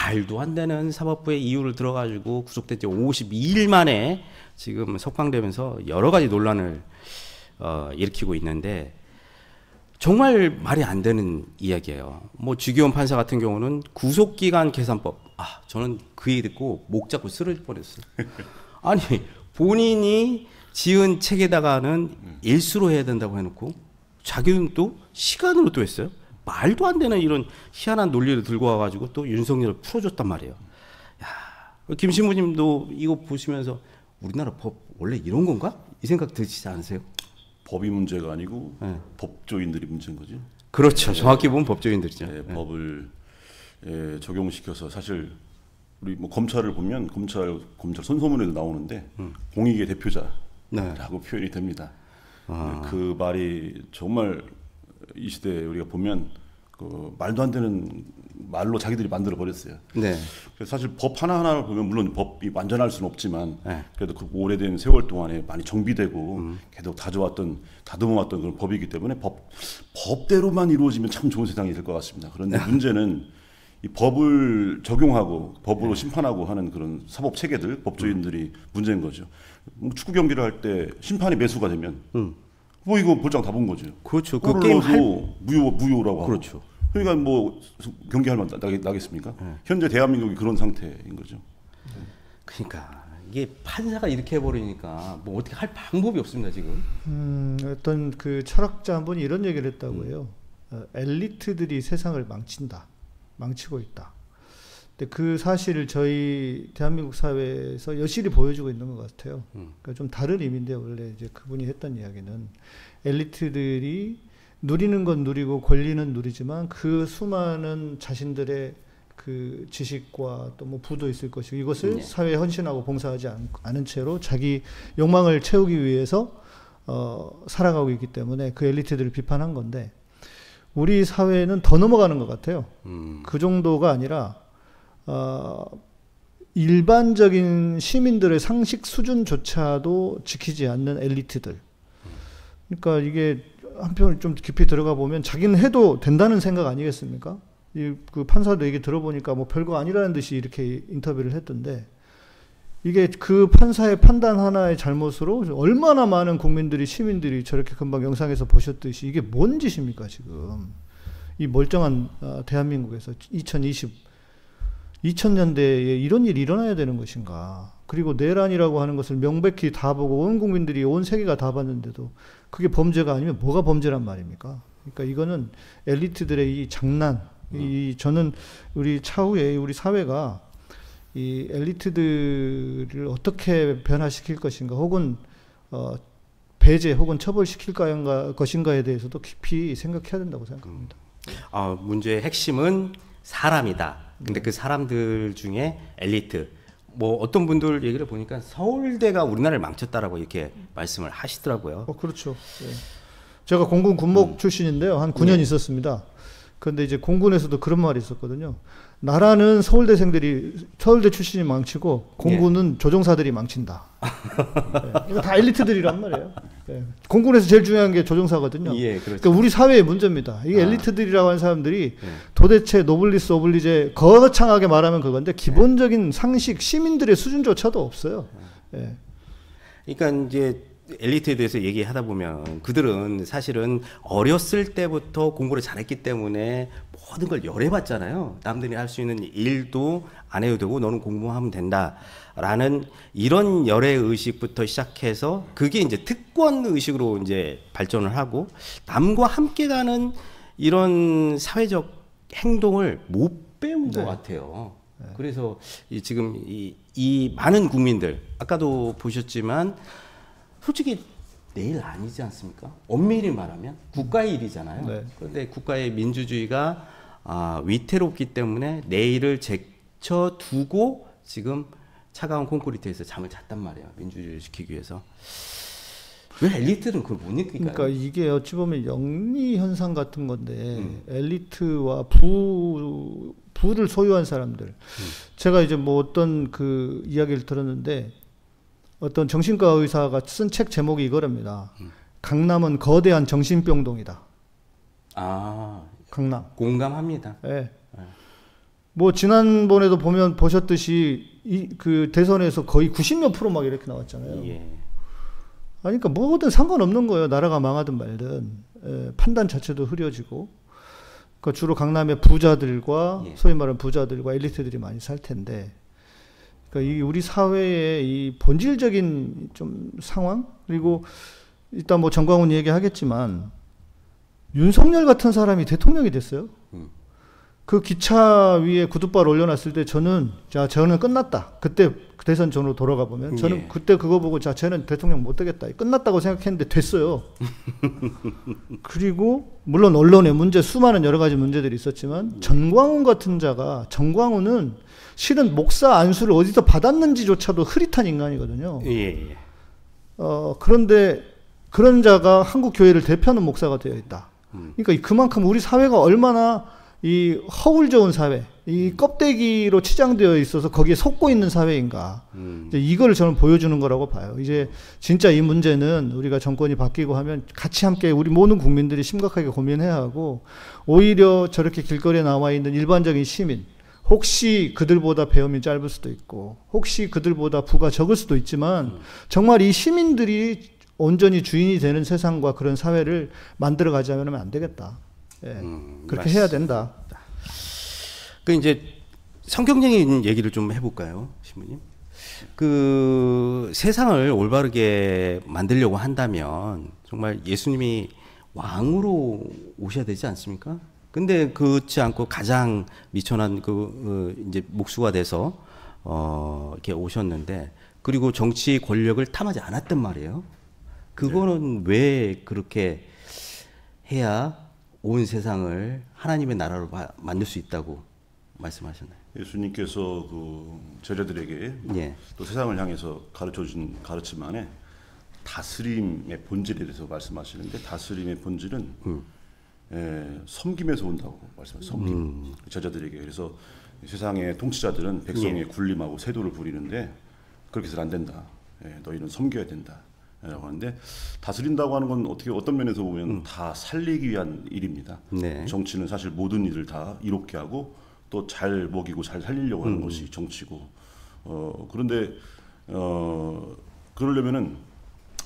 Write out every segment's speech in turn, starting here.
말도 안 되는 사법부의 이유를 들어가지고 구속된 지 52일 만에 지금 석방되면서 여러 가지 논란을 일으키고 있는데 정말 말이 안 되는 이야기예요. 뭐 주기현 판사 같은 경우는 구속기간 계산법, 저는 그 얘기 듣고 목 잡고 쓰러질 뻔했어요. 아니 본인이 지은 책에다가는 일수로 해야 된다고 해놓고 자기는 또 시간으로 또 했어요. 말도 안 되는 이런 희한한 논리를 들고 와가지고 또 윤석열을 풀어줬단 말이에요. 야, 김 신부님도 이거 보시면서 우리나라 법 원래 이런 건가? 이 생각 드시지 않으세요? 법이 문제가 아니고 법조인들이 문제인 거죠. 그렇죠. 정확히 보면 법조인들이죠. 법을 적용시켜서 사실 우리 뭐 검찰을 보면 검찰 선서문에도 나오는데 공익의 대표자라고 표현이 됩니다. 그 말이 정말 이 시대에 우리가 보면 그 말도 안 되는 말로 자기들이 만들어 버렸어요. 그래서 사실 법 하나하나를 보면 물론 법이 완전할 수는 없지만 그래도 그 오래된 세월 동안에 많이 정비되고 계속 다듬어왔던 그런 법이기 때문에 법대로만 이루어지면 참 좋은 세상이 될 것 같습니다. 그런데 문제는 이 법을 적용하고 법으로 심판하고 하는 그런 사법 체계들, 법조인들이 문제인 거죠. 축구 경기를 할 때 심판이 매수가 되면 뭐 이거 볼장 다 본 거죠. 그렇죠. 그 게임 무효라고 그렇죠. 하고. 그러니까 뭐 경기할 만 나겠습니까? 현재 대한민국이 그런 상태인 거죠. 그러니까 이게 판사가 이렇게 해버리니까 뭐 어떻게 할 방법이 없습니다 지금. 어떤 그 철학자 한 분이 이런 얘기를 했다고 해요. 엘리트들이 세상을 망치고 있다. 근데 그 사실을 저희 대한민국 사회에서 여실히 보여주고 있는 것 같아요. 그러니까 좀 다른 의미인데 원래 이제 그분이 했던 이야기는 엘리트들이 누리는 건 누리고 권리는 누리지만 그 수많은 자신들의 그 지식과 또 뭐 부도 있을 것이고 이것을 사회에 헌신하고 봉사하지 않은 채로 자기 욕망을 채우기 위해서 살아가고 있기 때문에 그 엘리트들을 비판한 건데 우리 사회는 더 넘어가는 것 같아요. 그 정도가 아니라 일반적인 시민들의 상식 수준조차도 지키지 않는 엘리트들. 그러니까 이게 한편 좀 깊이 들어가 보면 자기는 해도 된다는 생각 아니겠습니까? 그 판사도 얘기 들어보니까 뭐 별거 아니라는 듯이 이렇게 인터뷰를 했던데 이게 그 판사의 판단 하나의 잘못으로 얼마나 많은 국민들이 시민들이 저렇게 금방 영상에서 보셨듯이 이게 뭔 짓입니까 지금 이 멀쩡한 대한민국에서 2000년대에 이런 일이 일어나야 되는 것인가. 그리고 내란이라고 하는 것을 명백히 다 보고 온 국민들이 온 세계가 다 봤는데도 그게 범죄가 아니면 뭐가 범죄란 말입니까? 그러니까 이거는 엘리트들의 이 장난, 저는 우리 차후에 우리 사회가 이 엘리트들을 어떻게 변화시킬 것인가 혹은 배제 혹은 처벌시킬 것인가에 대해서도 깊이 생각해야 된다고 생각합니다. 문제의 핵심은 사람이다. 근데 그 사람들 중에 엘리트 뭐 어떤 분들 얘기를 보니까 서울대가 우리나라를 망쳤다라고 이렇게 말씀을 하시더라고요. 그렇죠. 네. 제가 공군 군목 출신인데요. 한 9년 있었습니다. 그런데 이제 공군에서도 그런 말이 있었거든요. 나라는 서울대 출신이 망치고 공군은 조종사들이 망친다. 네. 이거 다 엘리트들이란 말이에요. 네. 공군에서 제일 중요한 게 조종사거든요. 그렇죠. 그러니까 우리 사회의 문제입니다. 이게 엘리트들이라고 하는 사람들이 도대체 노블리스 오블리제 거창하게 말하면 그건데 기본적인 상식 시민들의 수준조차도 없어요. 네. 그러니까 이제 엘리트에 대해서 얘기하다 보면 그들은 사실은 어렸을 때부터 공부를 잘했기 때문에 모든 걸 열애봤잖아요. 남들이 할 수 있는 일도 안 해도 되고 너는 공부만 하면 된다라는 이런 열애의식부터 시작해서 그게 이제 특권의식으로 이제 발전을 하고 남과 함께 가는 이런 사회적 행동을 못 배운 것 같아요. 그래서 지금 이 많은 국민들 아까도 보셨지만 솔직히 내일 아니지 않습니까? 엄밀히 말하면 국가의 일이잖아요. 그런데 국가의 민주주의가 위태롭기 때문에 내일을 제쳐두고 지금 차가운 콘크리트에서 잠을 잤단 말이에요. 민주주의를 지키기 위해서. 왜 엘리트는 그걸 못 느낄까요? 그러니까 이게 어찌 보면 영리 현상 같은 건데 엘리트와 부를 소유한 사람들. 제가 이제 뭐 어떤 그 이야기를 들었는데 어떤 정신과 의사가 쓴 책 제목이 이거랍니다. 강남은 거대한 정신병동이다. 아, 강남. 공감합니다. 네. 뭐 지난번에도 보셨듯이 그 대선에서 거의 90몇 프로 막 이렇게 나왔잖아요. 예. 아니, 그러니까 뭐든 상관없는 거예요. 나라가 망하든 말든. 판단 자체도 흐려지고. 그러니까 주로 강남의 부자들과 예. 소위 말하는 부자들과 엘리트들이 많이 살 텐데, 그러니까 이 우리 사회의 이 본질적인 좀 상황, 그리고 일단 뭐 정광훈 얘기하겠지만 윤석열 같은 사람이 대통령이 됐어요. 그 기차 위에 구두발 올려놨을 때 저는 끝났다. 그때 대선 전으로 돌아가 보면 저는 예. 그때 그거 보고 쟤는 대통령 못 되겠다. 끝났다고 생각했는데 됐어요. 그리고 물론 언론의 문제, 수많은 여러 가지 문제들이 있었지만 정광훈 같은 자가, 정광훈은 실은 목사 안수를 어디서 받았는지조차도 흐릿한 인간이거든요. 예. 그런데 그런 자가 한국 교회를 대표하는 목사가 되어 있다. 그러니까 그만큼 우리 사회가 얼마나 이 허울 좋은 사회, 이 껍데기로 치장되어 있어서 거기에 속고 있는 사회인가. 이제 이걸 저는 보여주는 거라고 봐요. 이제 진짜 이 문제는 우리가 정권이 바뀌고 하면 같이 함께 우리 모든 국민들이 심각하게 고민해야 하고, 오히려 저렇게 길거리에 나와 있는 일반적인 시민, 혹시 그들보다 배움이 짧을 수도 있고, 혹시 그들보다 부가 적을 수도 있지만, 정말 이 시민들이 온전히 주인이 되는 세상과 그런 사회를 만들어 가자면 안 되겠다. 예, 그렇게 해야 된다. 그 이제 성경적인 얘기를 좀 해볼까요, 신부님? 그 세상을 올바르게 만들려고 한다면 정말 예수님이 왕으로 오셔야 되지 않습니까? 근데 그렇지 않고 가장 미천한 이제 목수가 돼서 이렇게 오셨는데, 그리고 정치 권력을 탐하지 않았단 말이에요. 그거는 왜 그렇게 해야 온 세상을 하나님의 나라로 만들 수 있다고 말씀하셨나요? 예수님께서 그 제자들에게 예. 또 세상을 향해서 가르쳐준 가르침 안에 다스림의 본질에 대해서 말씀하시는데, 다스림의 본질은 섬김에서 온다고 말씀하셨어요. 섬김. 제자들에게. 그래서 세상의 통치자들은 백성의 군림하고 세도를 부리는데 그렇게 해서는 안 된다. 너희는 섬겨야 된다. 라고 하는데, 다스린다고 하는 건 어떤 면에서 보면 다 살리기 위한 일입니다. 네. 정치는 사실 모든 일을 다 이롭게 하고 또 잘 먹이고 잘 살리려고 하는 것이 정치고, 그런데 그러려면은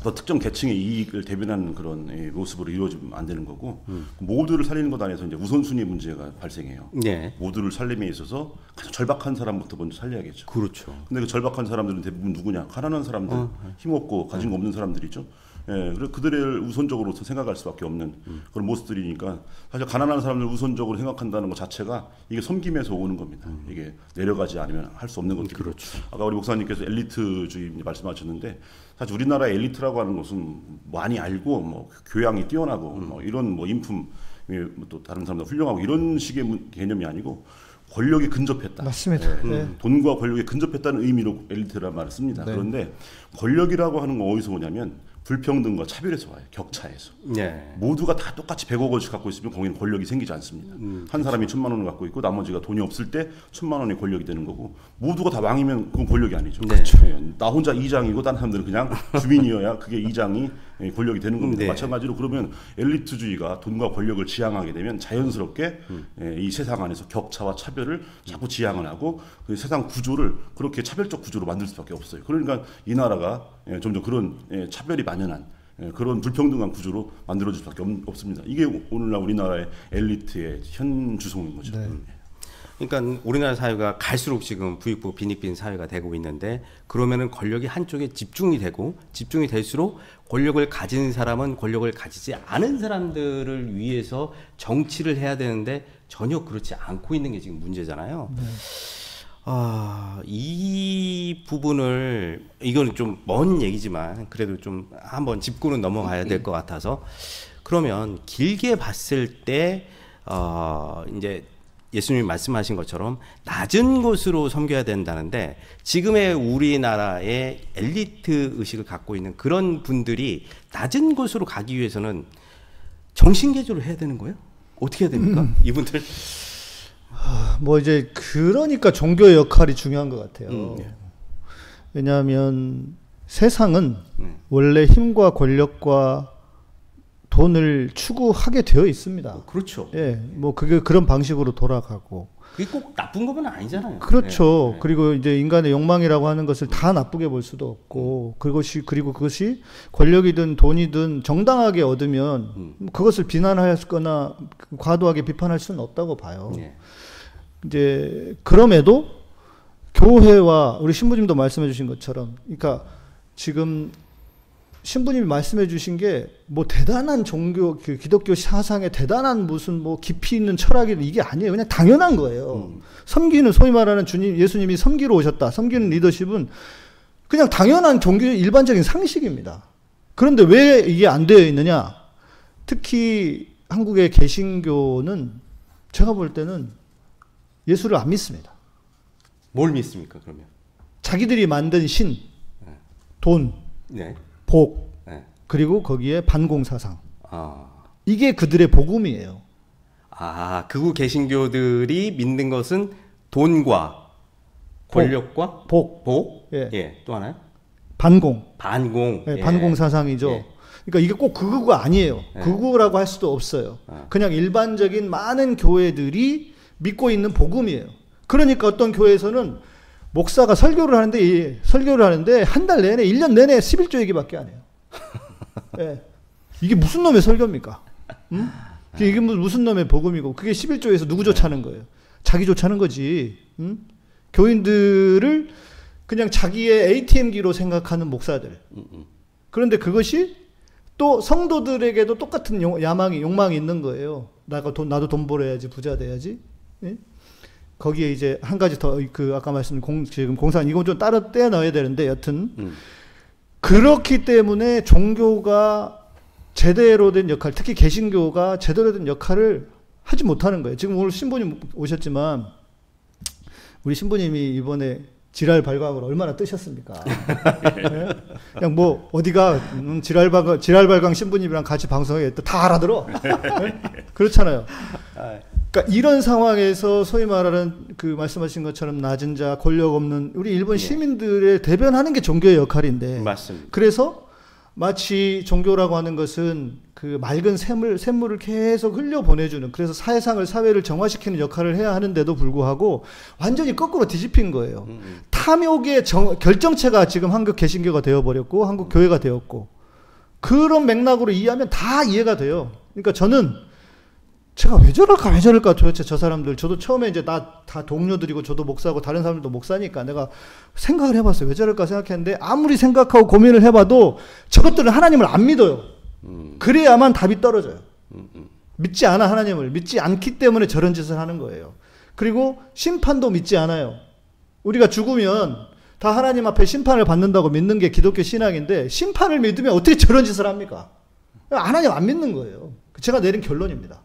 더 특정 계층의 이익을 대변하는 그런 모습으로 이루어지면 안 되는 거고, 모두를 살리는 것 안에서 이제 우선순위 문제가 발생해요. 네. 모두를 살림에 있어서 가장 절박한 사람부터 먼저 살려야겠죠. 그렇죠. 근데 그 절박한 사람들은 대부분 누구냐? 가난한 사람들, 힘없고 가진 거 없는 사람들이죠. 그래서 그들을 우선적으로 생각할 수밖에 없는 그런 모습들이니까, 사실 가난한 사람들 우선적으로 생각한다는 것 자체가 이게 섬김에서 오는 겁니다. 이게 내려가지 않으면 할 수 없는 것들이고. 그렇죠. 아까 우리 목사님께서 엘리트주의 말씀하셨는데, 사실 우리나라 엘리트라고 하는 것은 많이 알고 뭐 교양이 뛰어나고 뭐 이런 뭐 인품, 또 다른 사람들 훌륭하고 이런 식의 개념이 아니고 권력에 근접했다. 맞습니다. 네. 돈과 권력에 근접했다는 의미로 엘리트라는 말을 씁니다. 네. 그런데 권력이라고 하는 건 어디서 오냐면 불평등과 차별에서 와요. 격차에서. 네. 모두가 다 똑같이 100억 원씩 갖고 있으면 거기는 권력이 생기지 않습니다. 한 사람이 1000만 원을 갖고 있고 나머지가 돈이 없을 때 1000만 원이 권력이 되는 거고, 모두가 다 왕이면 그건 권력이 아니죠. 네. 나 혼자 이장이고 다른 사람들은 그냥 주민이어야 그게 이장이 권력이 되는 겁니다. 네. 마찬가지로 그러면 엘리트주의가 돈과 권력을 지향하게 되면 자연스럽게 이 세상 안에서 격차와 차별을 자꾸 지향을 하고 그 세상 구조를 그렇게 차별적 구조로 만들 수밖에 없어요. 그러니까 이 나라가 점점 그런 차별이 만연한 그런 불평등한 구조로 만들어질 수밖에 없습니다. 이게 오늘날 우리나라의 엘리트의 현 주소인 거죠. 네. 그러니까 우리나라 사회가 갈수록 지금 부익부 빈익빈 사회가 되고 있는데, 그러면은 권력이 한쪽에 집중이 되고, 집중이 될수록 권력을 가진 사람은 권력을 가지지 않은 사람들을 위해서 정치를 해야 되는데 전혀 그렇지 않고 있는 게 지금 문제잖아요. 네. 이 부분을, 이건 좀 먼 얘기지만 그래도 좀 한번 짚고는 넘어가야 될 것 같아서, 그러면 길게 봤을 때 이제 예수님이 말씀하신 것처럼 낮은 곳으로 섬겨야 된다는데, 지금의 우리나라의 엘리트 의식을 갖고 있는 그런 분들이 낮은 곳으로 가기 위해서는 정신개조를 해야 되는 거예요? 어떻게 해야 됩니까? 이분들? 뭐 이제 그러니까 종교의 역할이 중요한 것 같아요. 왜냐하면 세상은 원래 힘과 권력과 돈을 추구하게 되어 있습니다. 그렇죠. 예, 뭐 그게 그런 방식으로 돌아가고, 그게 꼭 나쁜 거는 아니잖아요. 그렇죠. 네. 그리고 이제 인간의 욕망이라고 하는 것을 다 나쁘게 볼 수도 없고, 그리고 그것이 권력이든 돈이든 정당하게 얻으면 그것을 비난하거나 과도하게 비판할 수는 없다고 봐요. 네. 이제 그럼에도 교회와 우리 신부님도 말씀해 주신 것처럼, 그러니까 지금 신부님이 말씀해 주신 게 뭐 대단한 종교, 그 기독교 사상에 대단한 무슨 뭐 깊이 있는 철학이 이게 아니에요. 그냥 당연한 거예요. 섬기는, 소위 말하는 주님, 예수님이 섬기러 오셨다. 섬기는 리더십은 그냥 당연한 종교 일반적인 상식입니다. 그런데 왜 이게 안 되어 있느냐? 특히 한국의 개신교는 제가 볼 때는 예수를 안 믿습니다. 뭘 믿습니까, 그러면? 자기들이 만든 신, 돈, 네. 복, 네. 그리고 거기에 반공사상. 아. 이게 그들의 복음이에요. 아, 극우 개신교들이 믿는 것은 돈과 권력과 복? 예. 또 하나요? 반공. 반공. 예, 반공사상이죠. 예. 그러니까 이게 꼭 극우가 아니에요. 예. 극우라고 할 수도 없어요. 그냥 일반적인 많은 교회들이 믿고 있는 복음이에요. 그러니까 어떤 교회에서는 목사가 설교를 하는데 한 달 내내, 1년 내내 11조 얘기밖에 안 해요. 예. 이게 무슨 놈의 설교입니까? 이게 무슨 놈의 복음이고, 그게 11조에서 누구 좋자는 거예요? 자기 좋자는 거지. 교인들을 그냥 자기의 ATM기로 생각하는 목사들. 그런데 그것이 또 성도들에게도 똑같은 욕망이 있는 거예요. 나도 돈 벌어야지, 부자 돼야지. 예? 거기에 이제 한 가지 더, 아까 말씀드린 지금 공산, 이건 좀 따로 떼어 넣어야 되는데, 여튼. 그렇기 때문에 종교가 제대로 된 역할, 특히 개신교가 제대로 된 역할을 하지 못하는 거예요. 지금 오늘 신부님 오셨지만, 우리 신부님이 이번에 지랄 발광을 얼마나 뜨셨습니까? 네? 그냥 뭐, 어디가, 지랄 발광 신부님이랑 같이 방송에 다 알아들어. 네? 그렇잖아요. 그러니까 이런 상황에서 소위 말하는 말씀하신 것처럼 낮은 자, 권력 없는 우리 일본 시민들의 대변하는 게 종교의 역할인데. 맞습니다. 그래서 마치 종교라고 하는 것은 그 맑은 샘물을 계속 흘려 보내주는, 그래서 사회를 정화시키는 역할을 해야 하는데도 불구하고 완전히 거꾸로 뒤집힌 거예요. 탐욕의 결정체가 지금 한국 개신교가 되어버렸고 한국 교회가 되었고, 그런 맥락으로 이해하면 다 이해가 돼요. 그러니까 저는 제가 왜 저럴까 도대체 저 사람들, 저도 처음에 이제 다 동료들이고 저도 목사고 다른 사람들도 목사니까 내가 생각을 해봤어요. 왜 저럴까 생각했는데 아무리 생각하고 고민을 해봐도 저것들은 하나님을 안 믿어요. 그래야만 답이 떨어져요. 믿지 않아, 하나님을 믿지 않기 때문에 저런 짓을 하는 거예요. 그리고 심판도 믿지 않아요. 우리가 죽으면 다 하나님 앞에 심판을 받는다고 믿는 게 기독교 신앙인데, 심판을 믿으면 어떻게 저런 짓을 합니까? 하나님 안 믿는 거예요. 제가 내린 결론입니다.